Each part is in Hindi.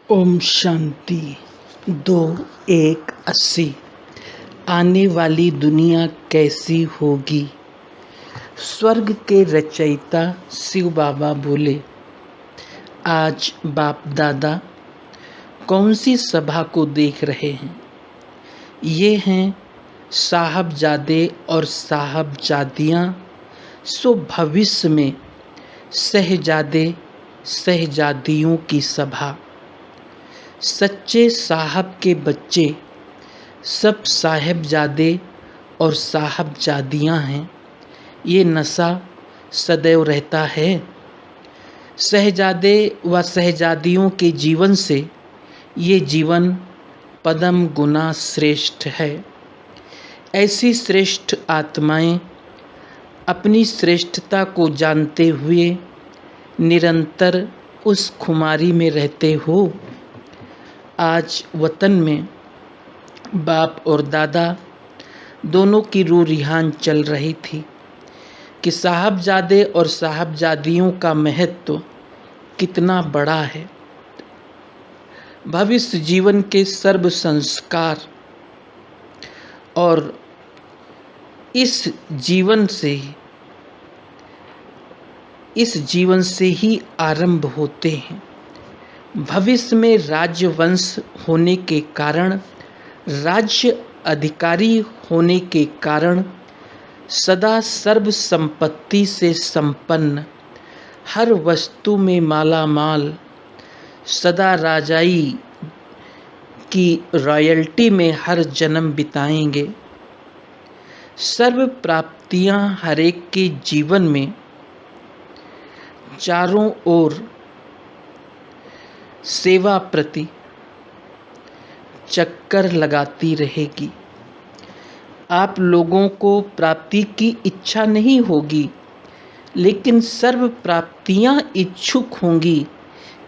ओम शांति। 2-1-80। आने वाली दुनिया कैसी होगी? स्वर्ग के रचयिता शिव बाबा बोले, आज बाप दादा कौन सी सभा को देख रहे हैं? ये हैं साहबजादे और साहबजादियाँ। सो भविष्य में शहजादे शहजादियों की सभा। सच्चे साहब के बच्चे सब साहबजादे और साहबजादियाँ हैं। ये नशा सदैव रहता है। शहजादे व शहजादियों के जीवन से ये जीवन पदम गुना श्रेष्ठ है। ऐसी श्रेष्ठ आत्माएं अपनी श्रेष्ठता को जानते हुए निरंतर उस खुमारी में रहते हो। आज वतन में बाप और दादा दोनों की रूह रिहान चल रही थी कि साहबजादे और साहबजादियों का महत्व कितना बड़ा है। भविष्य जीवन के सर्व संस्कार और इस जीवन से ही आरंभ होते हैं। भविष्य में राज्यवंश होने के कारण, राज्य अधिकारी होने के कारण, सदा सर्व संपत्ति से संपन्न, हर वस्तु में माला माल, सदा राजाई की रॉयल्टी में हर जन्म बिताएंगे। सर्व प्राप्तियां हर एक के जीवन में चारों ओर सेवा प्रति चक्कर लगाती रहेगी। आप लोगों को प्राप्ति की इच्छा नहीं होगी, लेकिन सर्व प्राप्तियां इच्छुक होंगी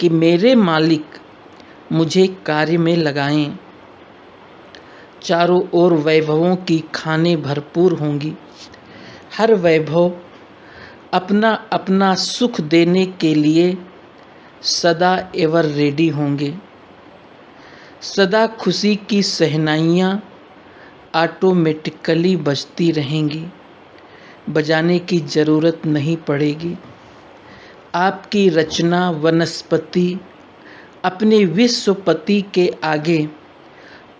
कि मेरे मालिक मुझे कार्य में लगाएं। चारों ओर वैभवों की खानें भरपूर होंगी। हर वैभव अपना अपना सुख देने के लिए सदा एवर रेडी होंगे। सदा खुशी की शहनाइयाँ ऑटोमेटिकली बजती रहेंगी, बजाने की ज़रूरत नहीं पड़ेगी। आपकी रचना वनस्पति अपने विश्वपति के आगे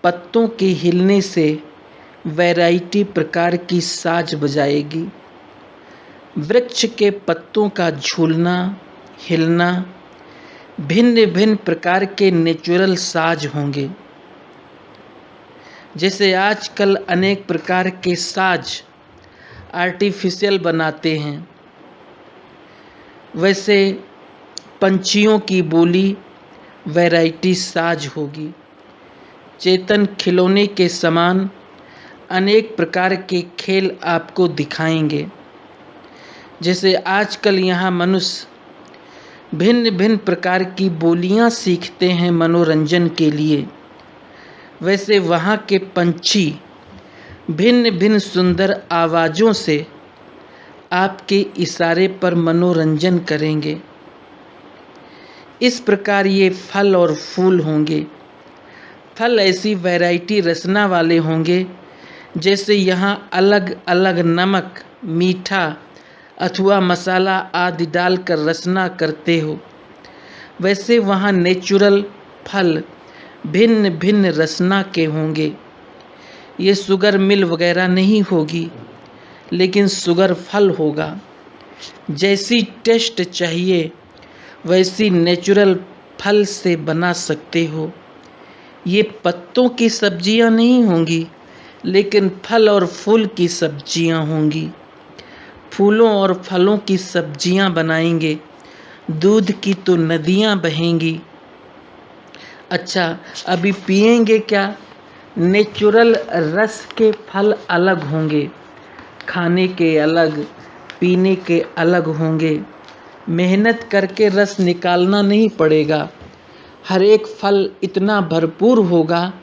पत्तों के हिलने से वैरायटी प्रकार की साज बजाएगी। वृक्ष के पत्तों का झूलना हिलना भिन्न भिन्न प्रकार के नेचुरल साज होंगे। जैसे आजकल अनेक प्रकार के साज आर्टिफिशियल बनाते हैं, वैसे पंछियों की बोली वैरायटी साज होगी। चेतन खिलौने के समान अनेक प्रकार के खेल आपको दिखाएंगे। जैसे आजकल यहाँ मनुष्य भिन्न भिन्न प्रकार की बोलियां सीखते हैं मनोरंजन के लिए, वैसे वहाँ के पंछी भिन्न भिन्न सुंदर आवाज़ों से आपके इशारे पर मनोरंजन करेंगे। इस प्रकार ये फल और फूल होंगे। फल ऐसी वैरायटी रचना वाले होंगे, जैसे यहाँ अलग अलग नमक, मीठा अथवा मसाला आदि डालकर रचना करते हो, वैसे वहाँ नेचुरल फल भिन्न भिन्न रचना के होंगे। ये शुगर मिल वगैरह नहीं होगी, लेकिन शुगर फल होगा। जैसी टेस्ट चाहिए वैसी नेचुरल फल से बना सकते हो। ये पत्तों की सब्जियां नहीं होंगी, लेकिन फल और फूल की सब्जियां होंगी। फूलों और फलों की सब्जियां बनाएंगे, दूध की तो नदियां बहेंगी। अच्छा, अभी पिएंगे क्या? नेचुरल रस के फल अलग होंगे, खाने के अलग, पीने के अलग होंगे। मेहनत करके रस निकालना नहीं पड़ेगा। हर एक फल इतना भरपूर होगा,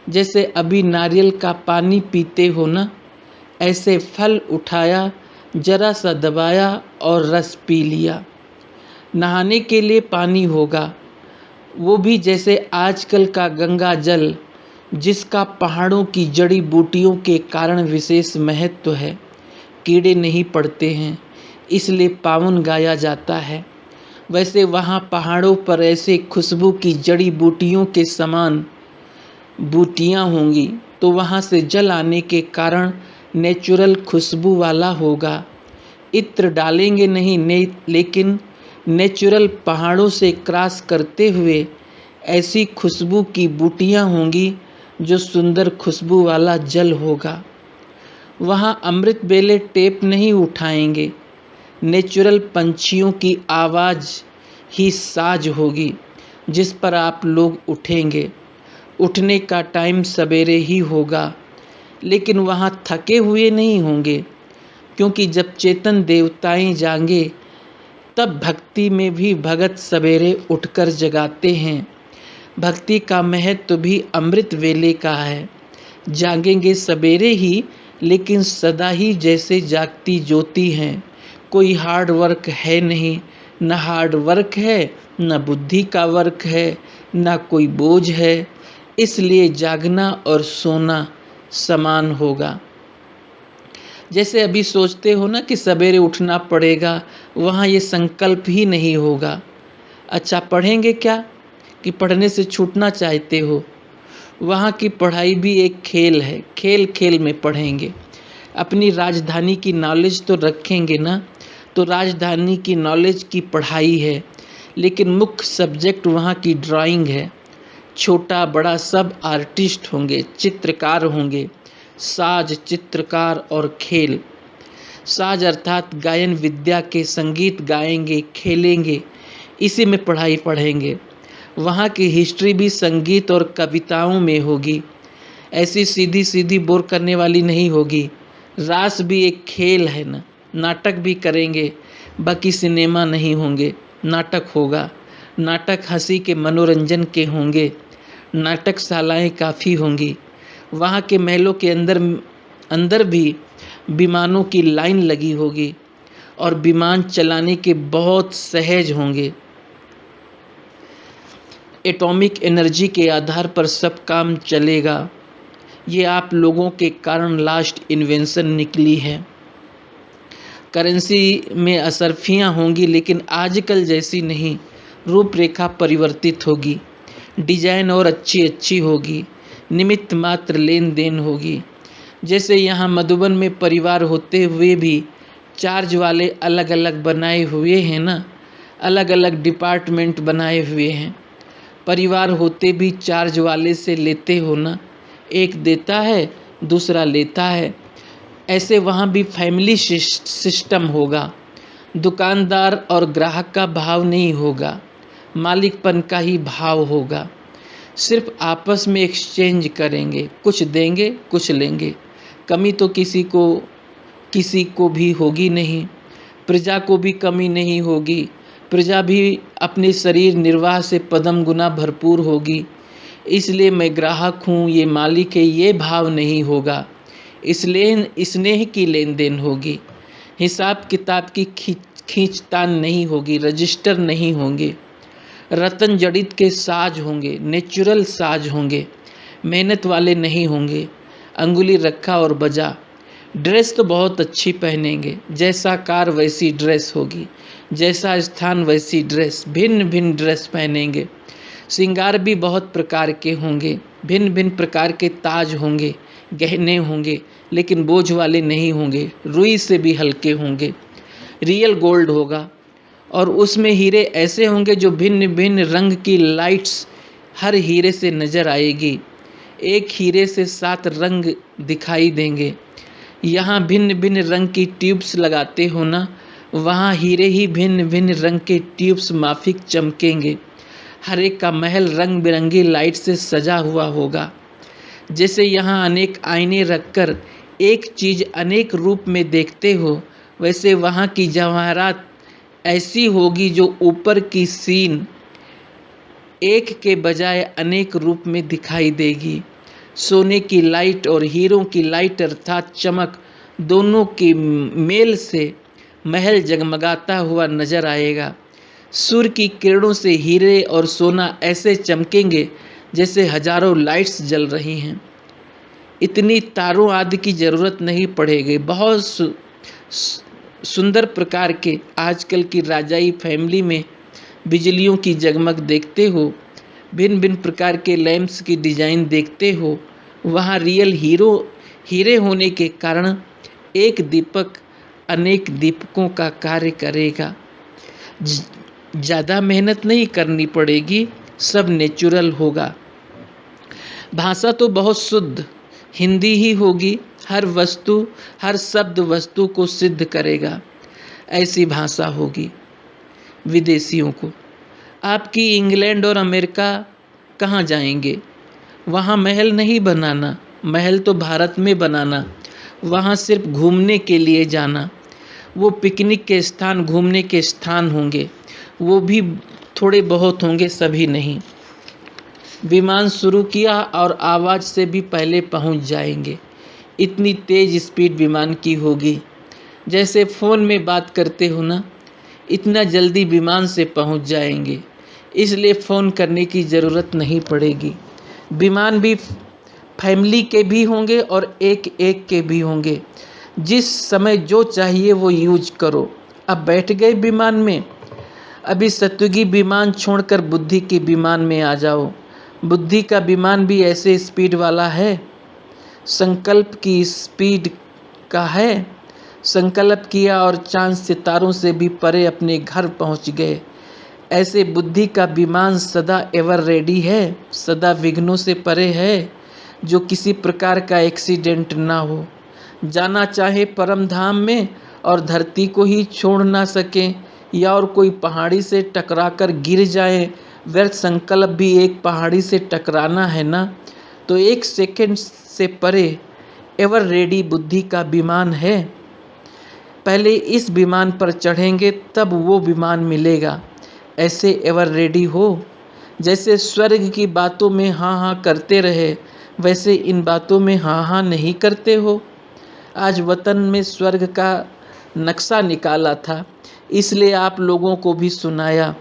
जैसे अभी नारियल का पानी पीते हो ना, ऐसे फल उठाया, जरा सा दबाया और रस पी लिया। नहाने के लिए पानी होगा, वो भी जैसे आजकल का गंगा जल, जिसका पहाड़ों की जड़ी बूटियों के कारण विशेष महत्व है। कीड़े नहीं पड़ते हैं, इसलिए पावन गाया जाता है। वैसे वहाँ पहाड़ों पर ऐसे खुशबू की जड़ी बूटियों के समान बूटियाँ होंगी, तो वहाँ से जल आने के कारण नेचुरल खुशबू वाला होगा। इत्र डालेंगे नहीं लेकिन नेचुरल पहाड़ों से क्रॉस करते हुए ऐसी खुशबू की बूटियाँ होंगी जो सुंदर खुशबू वाला जल होगा। वहाँ अमृत बेले टेप नहीं उठाएंगे, नेचुरल पंछियों की आवाज़ ही साज होगी जिस पर आप लोग उठेंगे। उठने का टाइम सवेरे ही होगा, लेकिन वहाँ थके हुए नहीं होंगे, क्योंकि जब चेतन देवताएं जागेंगे तब भक्ति में भी भगत सवेरे उठकर जगाते हैं। भक्ति का महत्व भी अमृत वेले का है। जागेंगे सवेरे ही, लेकिन सदा ही जैसे जागती ज्योति हैं। कोई हार्ड वर्क है नहीं, न हार्ड वर्क है, न बुद्धि का वर्क है, न कोई बोझ है। इसलिए जागना और सोना समान होगा। जैसे अभी सोचते हो ना कि सवेरे उठना पड़ेगा, वहाँ ये संकल्प ही नहीं होगा। अच्छा, पढ़ेंगे क्या कि पढ़ने से छूटना चाहते हो? वहाँ की पढ़ाई भी एक खेल है, खेल खेल में पढ़ेंगे। अपनी राजधानी की नॉलेज तो रखेंगे ना, तो राजधानी की नॉलेज की पढ़ाई है, लेकिन मुख्य सब्जेक्ट वहाँ की ड्राइंग है। छोटा बड़ा सब आर्टिस्ट होंगे, चित्रकार होंगे। साज, चित्रकार और खेल। साज अर्थात गायन विद्या के संगीत गाएंगे, खेलेंगे, इसी में पढ़ाई पढ़ेंगे। वहाँ की हिस्ट्री भी संगीत और कविताओं में होगी, ऐसी सीधी सीधी बोर करने वाली नहीं होगी। रास भी एक खेल है ना, नाटक भी करेंगे, बाकी सिनेमा नहीं होंगे, नाटक होगा। नाटक हंसी के मनोरंजन के होंगे। नाटकशालाएं काफ़ी होंगी। वहाँ के महलों के अंदर भी विमानों की लाइन लगी होगी और विमान चलाने के बहुत सहज होंगे। एटॉमिक एनर्जी के आधार पर सब काम चलेगा। ये आप लोगों के कारण लास्ट इन्वेंशन निकली है। करेंसी में असरफियाँ होंगी, लेकिन आजकल जैसी नहीं। रूपरेखा परिवर्तित होगी, डिजाइन और अच्छी होगी, निमित्त मात्र लेन देन होगी। जैसे यहाँ मधुबन में परिवार होते हुए भी चार्ज वाले अलग अलग बनाए हुए हैं ना, अलग अलग डिपार्टमेंट बनाए हुए हैं। परिवार होते भी चार्ज वाले से लेते हो ना, एक देता है दूसरा लेता है। ऐसे वहाँ भी फैमिली सिस्टम होगा। दुकानदार और ग्राहक का भाव नहीं होगा, मालिकपन का ही भाव होगा। सिर्फ आपस में एक्सचेंज करेंगे, कुछ देंगे कुछ लेंगे। कमी तो किसी को भी होगी नहीं। प्रजा को भी कमी नहीं होगी। प्रजा भी अपने शरीर निर्वाह से पदम गुना भरपूर होगी। इसलिए मैं ग्राहक हूँ, ये मालिक है, ये भाव नहीं होगा। इसलिए स्नेह की लेन देन होगी। हिसाब किताब की खींचतान नहीं होगी, रजिस्टर नहीं होंगे। रतन जड़ित के साज होंगे, नेचुरल साज होंगे, मेहनत वाले नहीं होंगे। अंगुली रखा और बजा। ड्रेस तो बहुत अच्छी पहनेंगे, जैसा कार वैसी ड्रेस होगी, जैसा स्थान वैसी ड्रेस, भिन्न भिन्न ड्रेस पहनेंगे। श्रृंगार भी बहुत प्रकार के होंगे, भिन्न भिन्न प्रकार के ताज होंगे, गहने होंगे, लेकिन बोझ वाले नहीं होंगे, रुई से भी हल्के होंगे। रियल गोल्ड होगा और उसमें हीरे ऐसे होंगे जो भिन्न भिन्न रंग की लाइट्स हर हीरे से नजर आएगी। एक हीरे से 7 रंग दिखाई देंगे। यहाँ भिन्न भिन्न रंग की ट्यूब्स लगाते हो ना, वहाँ हीरे ही भिन्न भिन्न रंग के ट्यूब्स माफिक चमकेंगे। हर एक का महल रंग बिरंगी लाइट से सजा हुआ होगा। जैसे यहाँ अनेक आईने रखकर एक चीज़ अनेक रूप में देखते हो, वैसे वहाँ की जवाहरात ऐसी होगी जो ऊपर की सीन एक के बजाय अनेक रूप में दिखाई देगी। सोने की लाइट और हीरों की लाइट अर्थात चमक, दोनों के मेल से महल जगमगाता हुआ नजर आएगा। सूर्य की किरणों से हीरे और सोना ऐसे चमकेंगे जैसे हजारों लाइट्स जल रही हैं। इतनी तारों आदि की जरूरत नहीं पड़ेगी। बहुत सुंदर प्रकार के आजकल की राजाई फैमिली में बिजलियों की जगमग देखते हो, भिन्न भिन्न प्रकार के लैंप्स की डिजाइन देखते हो। वहाँ रियल हीरे होने के कारण एक दीपक अनेक दीपकों का कार्य करेगा। ज़्यादा मेहनत नहीं करनी पड़ेगी, सब नेचुरल होगा। भाषा तो बहुत शुद्ध हिंदी ही होगी। हर शब्द वस्तु को सिद्ध करेगा, ऐसी भाषा होगी। विदेशियों को आपकी इंग्लैंड और अमेरिका कहाँ जाएंगे? वहाँ महल नहीं बनाना, महल तो भारत में बनाना। वहाँ सिर्फ घूमने के लिए जाना। वो पिकनिक के स्थान, घूमने के स्थान होंगे, वो भी थोड़े बहुत होंगे, सभी नहीं। विमान शुरू किया और आवाज़ से भी पहले पहुंच जाएंगे। इतनी तेज़ स्पीड विमान की होगी। जैसे फ़ोन में बात करते हो ना, इतना जल्दी विमान से पहुंच जाएंगे, इसलिए फ़ोन करने की ज़रूरत नहीं पड़ेगी। विमान भी फैमिली के भी होंगे और एक एक के भी होंगे। जिस समय जो चाहिए वो यूज करो। अब बैठ गए विमान में, अभी सत्युगी विमान छोड़कर बुद्धि के विमान में आ जाओ। बुद्धि का विमान भी ऐसे स्पीड वाला है, संकल्प की स्पीड का है। संकल्प किया और चांद सितारों से भी परे अपने घर पहुंच गए। ऐसे बुद्धि का विमान सदा एवर रेडी है, सदा विघ्नों से परे है, जो किसी प्रकार का एक्सीडेंट ना हो। जाना चाहे परम धाम में और धरती को ही छोड़ ना सके, या और कोई पहाड़ी से टकराकर गिर जाए। व्यर्थ संकल्प भी एक पहाड़ी से टकराना है ना, तो एक सेकंड से परे एवर रेडी बुद्धि का विमान है। पहले इस विमान पर चढ़ेंगे तब वो विमान मिलेगा। ऐसे एवर रेडी हो। जैसे स्वर्ग की बातों में हाँ हाँ करते रहे, वैसे इन बातों में हाँ हाँ नहीं करते हो। आज वतन में स्वर्ग का नक्शा निकाला था, इसलिए आप लोगों को भी सुनाया।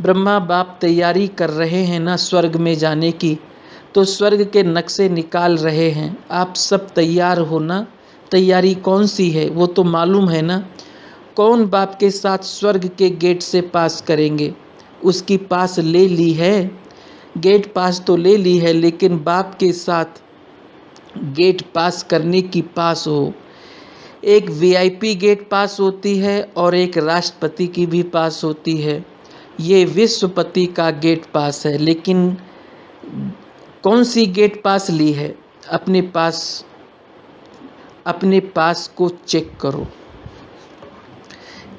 ब्रह्मा बाप तैयारी कर रहे हैं ना स्वर्ग में जाने की, तो स्वर्ग के नक्शे निकाल रहे हैं। आप सब तैयार हो ना? तैयारी कौन सी है वो तो मालूम है ना। कौन बाप के साथ स्वर्ग के गेट से पास करेंगे? उसकी पास ले ली है, गेट पास तो ले ली है, लेकिन बाप के साथ गेट पास करने की पास हो। एक वीआईपी गेट पास होती है और एक राष्ट्रपति की भी पास होती है। ये विश्वपति का गेट पास है, लेकिन कौन सी गेट पास ली है? अपने पास को चेक करो।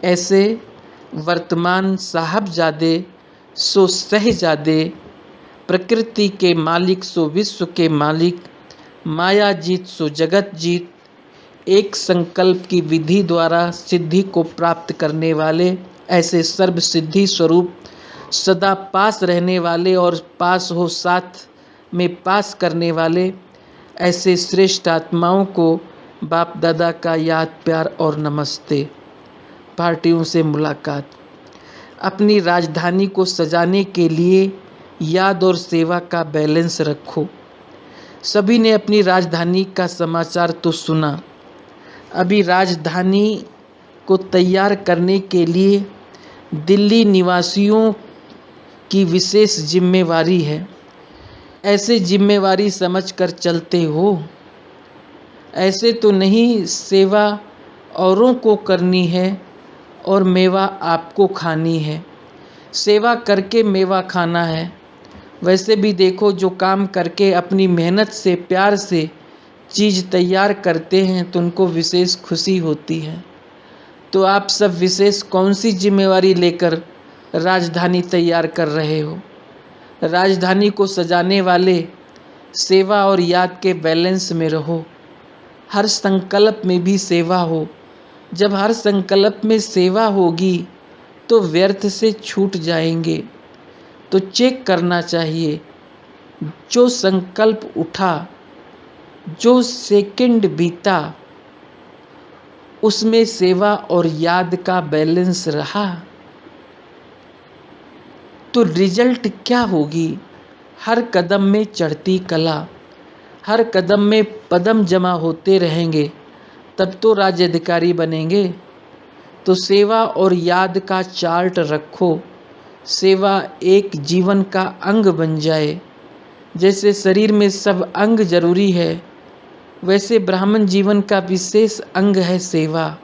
ऐसे वर्तमान साहबजादे सो सहजादे, प्रकृति के मालिक सो विश्व के मालिक, माया जीत सो जगत जीत, एक संकल्प की विधि द्वारा सिद्धि को प्राप्त करने वाले, ऐसे सर्व सिद्धि स्वरूप सदा पास रहने वाले और पास हो साथ में पास करने वाले, ऐसे श्रेष्ठ आत्माओं को बाप दादा का याद प्यार और नमस्ते। पार्टियों से मुलाकात। अपनी राजधानी को सजाने के लिए याद और सेवा का बैलेंस रखो। सभी ने अपनी राजधानी का समाचार तो सुना। अभी राजधानी को तैयार करने के लिए दिल्ली निवासियों की विशेष जिम्मेवारी है। ऐसे जिम्मेवारी समझकर चलते हो? ऐसे तो नहीं सेवा औरों को करनी है और मेवा आपको खानी है। सेवा करके मेवा खाना है। वैसे भी देखो, जो काम करके अपनी मेहनत से प्यार से चीज़ तैयार करते हैं तो उनको विशेष खुशी होती है। तो आप सब विशेष कौन सी जिम्मेवारी लेकर राजधानी तैयार कर रहे हो? राजधानी को सजाने वाले सेवा और याद के बैलेंस में रहो। हर संकल्प में भी सेवा हो। जब हर संकल्प में सेवा होगी तो व्यर्थ से छूट जाएंगे। तो चेक करना चाहिए, जो संकल्प उठा, जो सेकंड बीता, उसमें सेवा और याद का बैलेंस रहा। तो रिजल्ट क्या होगी? हर कदम में चढ़ती कला, हर कदम में पदम जमा होते रहेंगे, तब तो राज्याधिकारी बनेंगे। तो सेवा और याद का चार्ट रखो, सेवा एक जीवन का अंग बन जाए। जैसे शरीर में सब अंग जरूरी है, वैसे ब्राह्मण जीवन का विशेष अंग है सेवा।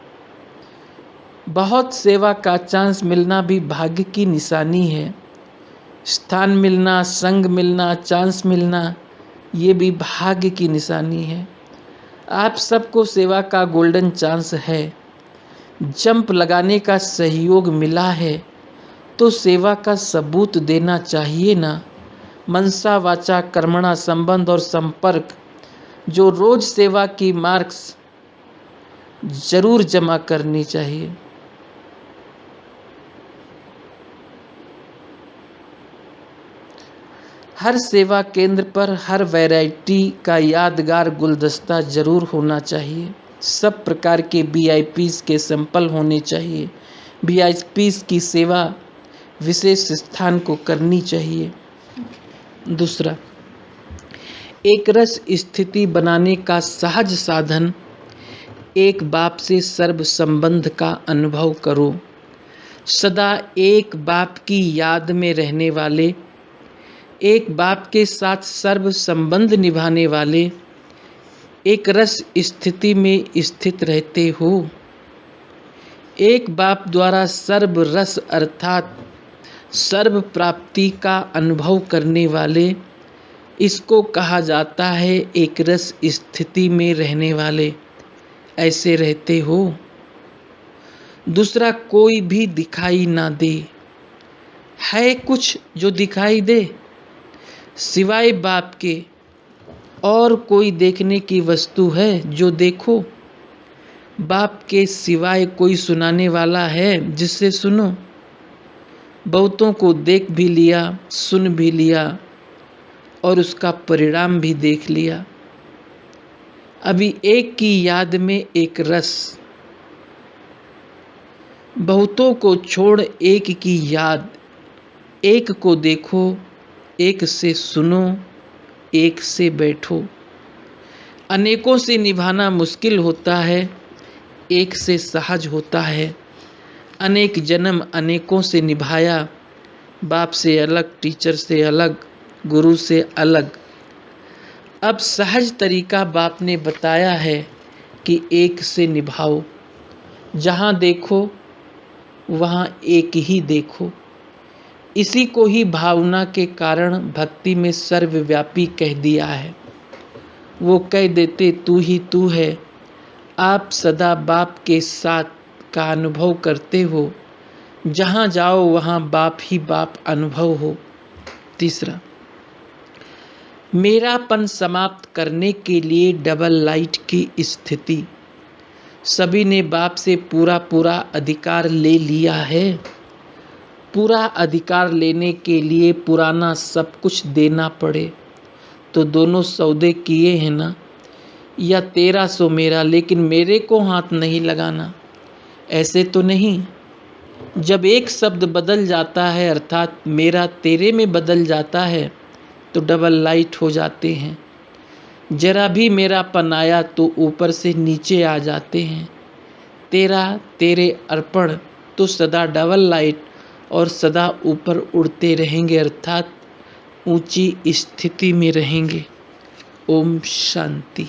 बहुत सेवा का चांस मिलना भी भाग्य की निशानी है। स्थान मिलना, संग मिलना, चांस मिलना, ये भी भाग्य की निशानी है। आप सबको सेवा का गोल्डन चांस है। जंप लगाने का सहयोग मिला है तो सेवा का सबूत देना चाहिए ना। मनसा वाचा कर्मणा संबंध और संपर्क, जो रोज सेवा की मार्क्स जरूर जमा करनी चाहिए। हर सेवा केंद्र पर हर वैरायटी का यादगार गुलदस्ता जरूर होना चाहिए। सब प्रकार के वीआईपीज़ के सैंपल होने चाहिए। वीआईपीज़ की सेवा विशेष स्थान को करनी चाहिए। दूसरा, एक रस स्थिति बनाने का सहज साधन, एक बाप से सर्व संबंध का अनुभव करो। सदा एक बाप की याद में रहने वाले, एक बाप के साथ सर्व संबंध निभाने वाले, एक रस स्थिति में स्थित रहते हो। एक बाप द्वारा सर्व रस अर्थात सर्व प्राप्ति का अनुभव करने वाले, इसको कहा जाता है एक रस स्थिति में रहने वाले। ऐसे रहते हो। दूसरा, कोई भी दिखाई ना दे। है कुछ जो दिखाई दे सिवाय बाप के? और कोई देखने की वस्तु है जो देखो? बाप के सिवाय कोई सुनाने वाला है जिससे सुनो? बहुतों को देख भी लिया, सुन भी लिया और उसका परिणाम भी देख लिया। अभी एक की याद में एक रस, बहुतों को छोड़ एक की याद। एक को देखो, एक से सुनो, एक से बैठो। अनेकों से निभाना मुश्किल होता है, एक से सहज होता है। अनेक जन्म अनेकों से निभाया, बाप से अलग, टीचर से अलग, गुरु से अलग। अब सहज तरीका बाप ने बताया है कि एक से निभाओ। जहाँ देखो वहाँ एक ही देखो। इसी को ही भावना के कारण भक्ति में सर्वव्यापी कह दिया है। वो कह देते तू ही तू है। आप सदा बाप के साथ का अनुभव करते हो। जहाँ जाओ वहाँ बाप ही बाप अनुभव हो। तीसरा, मेरापन समाप्त करने के लिए डबल लाइट की स्थिति। सभी ने बाप से पूरा अधिकार ले लिया है। पूरा अधिकार लेने के लिए पुराना सब कुछ देना पड़े तो दोनों सौदे किए हैं ना। या तेरा सो मेरा, लेकिन मेरे को हाथ नहीं लगाना, ऐसे तो नहीं। जब एक शब्द बदल जाता है अर्थात मेरा तेरे में बदल जाता है तो डबल लाइट हो जाते हैं। जरा भी मेरापन आया तो ऊपर से नीचे आ जाते हैं। तेरा तेरे अर्पण तो सदा डबल लाइट और सदा ऊपर उड़ते रहेंगे अर्थात ऊंची स्थिति में रहेंगे। ओम शांति।